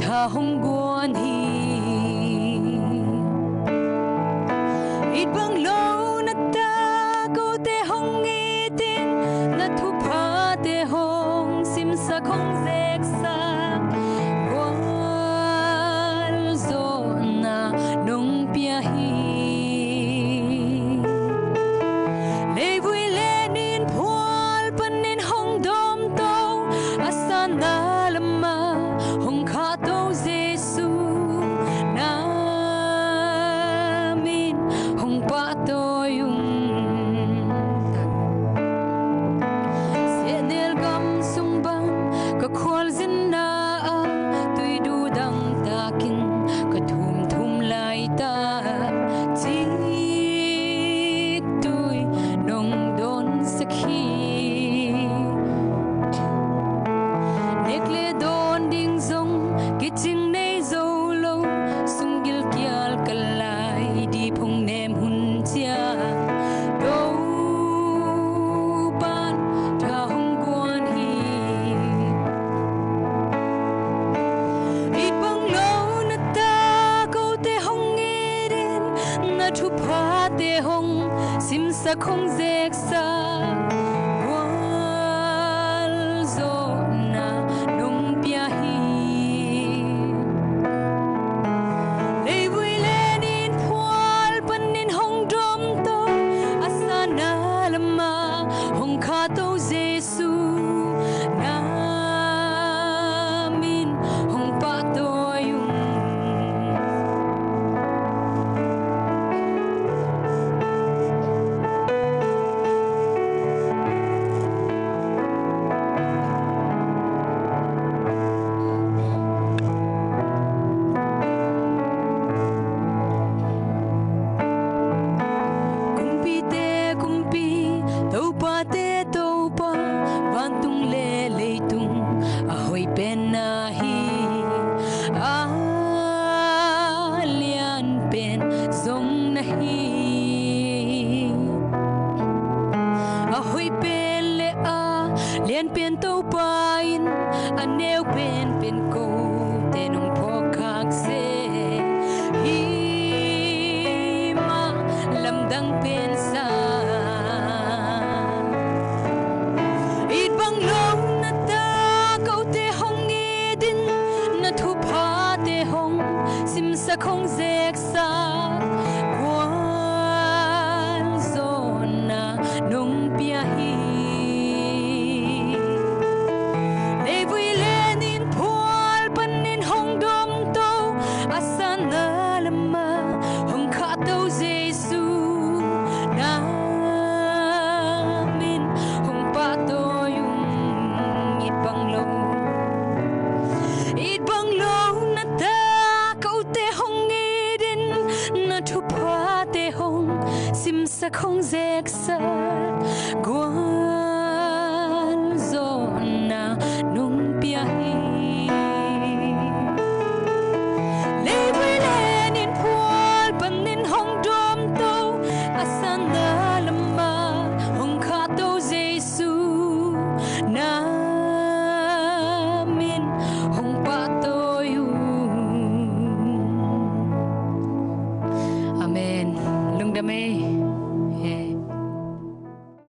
tha hong guan hi ít bang lâu na ta câu te hong nghe tin na thu pha te hong sim sa không dek sa wal zo na nong pia hi le vui le nin phual pan nin hong dom to asana lama hong kha to Jesu na min hong pa to yung senel gam sung bang ka khwal zin na tui du dang takin ka thum thum lai ta chi tui nong don sakhi nekle don ding zong kiching nei zo lo sung gil kyal kalai di phung nem hun chia do pan tha hong guan hi ít bang lâu na ta câu te hong nghe đến na thu pha te hong sim sa không dek sa wal zo na nong pia hi le vui le nin phual pan nin hong dom to asana lama hong kha to Jesu na min hong pa to yung kumpi te kumpi topa te topa bantung le leitung ahoy pen na hi lian pen zong na hi ahoy pen le lian pen topa in aneu pen pen ko te nong phokak se hi ma lamdang pen sa ít bang lâu na ta câu te hong nghe din na thu pha te hong sim sa không dek sa quan zo na nong pia hi le vui le nin phual pan nin hong dom to asana lama hong kha to Jesu na min hong pa to yung ít bang lâu na ta câu te hong nghe đến na thu pha te hong sim sa không dek sa guan zo na